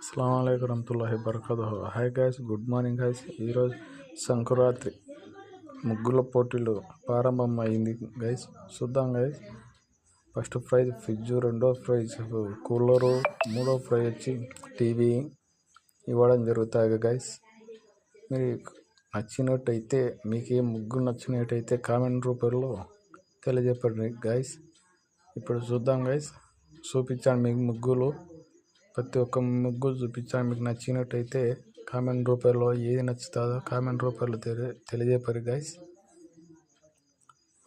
అస్సలాముఅలైకుం వరహ్మతుల్లాహి వబరకాతుహు. Hi guys, good morning guys. ఈరోజు సంక్రాంతి ముగ్గుల పోటీలు ప్రారంభం అయింది గైస్. చూద్దాం గైస్. ఫస్ట్ ప్రైజ్ ఫ్రిడ్జ్, రెండో ప్రైజ్ కూలరు, మూడో ప్రైజ్ వచ్చి టీవీ ఇవ్వడం జరుగుతాయి గైస్. మీకు నచ్చినట్టయితే, మీకు ఏ ముగ్గులు నచ్చినట్టయితే కామెంట్ రూపంలో తెలియజెప్పండి గైస్. ఇప్పుడు చూద్దాం గైస్. చూపించాను మీకు ముగ్గులు, ప్రతి ఒక్క ముగ్గు చూపించాను. మీకు నచ్చినట్టయితే కామెంట్ రూపంలో ఏది నచ్చుతుందో కామెంట్ రూపంలో తెలియజేపరు గైస్.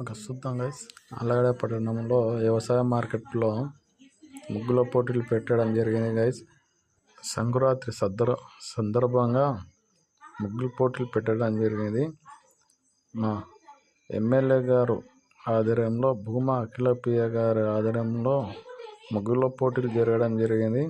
ఒక చూద్దాం గైస్. అల్లగడ్డ పట్టణంలో వ్యవసాయ మార్కెట్లో ముగ్గుల పోటీలు పెట్టడం జరిగింది గైస్. సంక్రాంతి సందర్భంగా ముగ్గుల పోటీలు పెట్టడం జరిగింది. మా ఎమ్మెల్యే గారు ఆధ్వర్యంలో, భూమా అఖిలప్రియ గారి ఆధ్వర్యంలో ముగ్గుల పోటీలు జరగడం జరిగింది.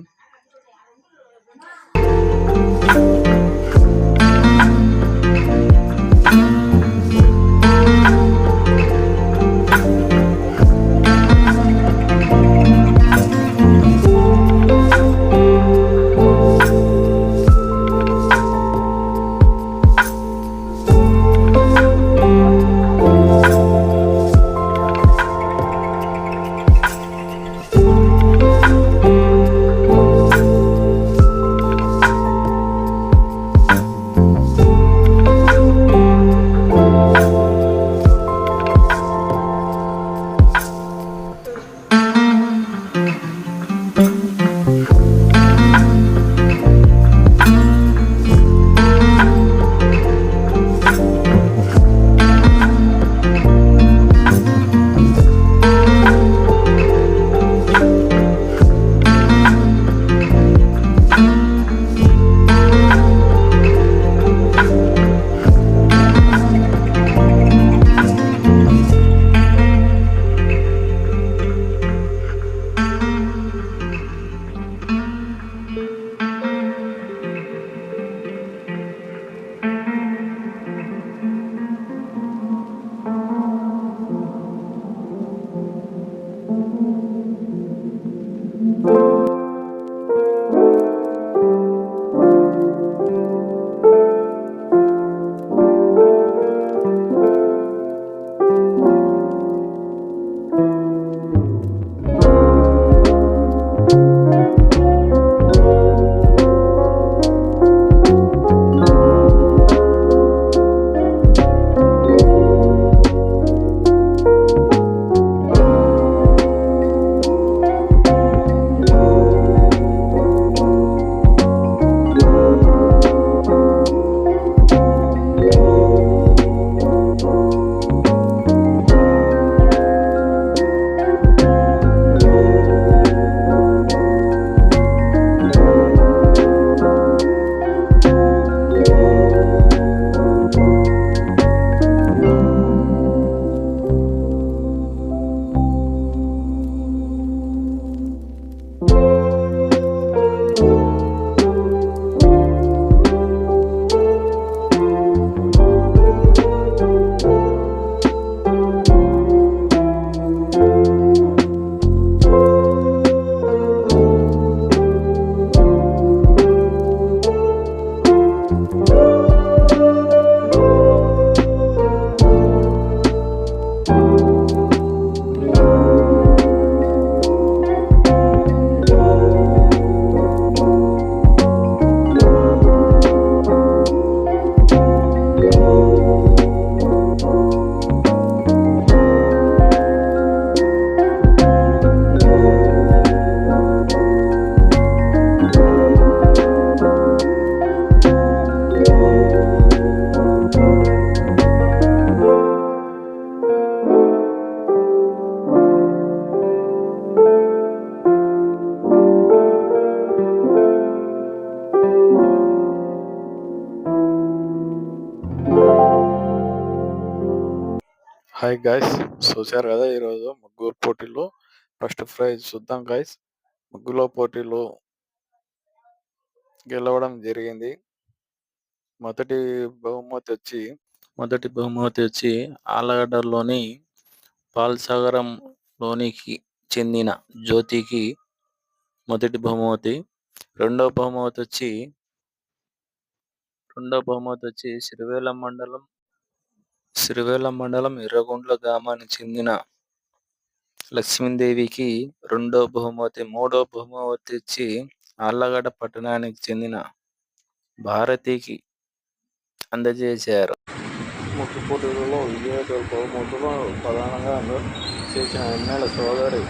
హాయ్ గైస్, చూశారు కదా ఈరోజు ముగ్గురు పోటీలు. ఫస్ట్ ప్రైజ్ చూద్దాం గైస్. ముగ్గుల పోటీలు గెలవడం జరిగింది. మొదటి బహుమతి వచ్చి ఆలగడ్డలోని పాల్సాగరంలోనికి చెందిన జ్యోతికి మొదటి బహుమతి. రెండో బహుమతి వచ్చి సిరివేల మండలం ఎర్రగొండ్ల గ్రామానికి చెందిన లక్ష్మీదేవికి రెండో బహుమతి. మూడో బహుమతి వచ్చి ఆళ్లగడ్డ పట్టణానికి చెందిన భారతికి అందజేశారు. ముగ్గు పోటీలలో విజేతల బహుమతులు ప్రధానంగా చేసిన ఎమ్మెల్యే సోదరి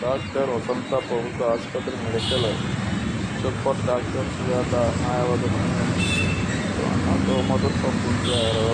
డాక్టర్ వసంత ప్రభుత్వ ఆసుపత్రి మెడికల్ సూపర్ డాక్టర్ సుజాత న్యాయవాదులను బహుమతులు పంపించేశారు.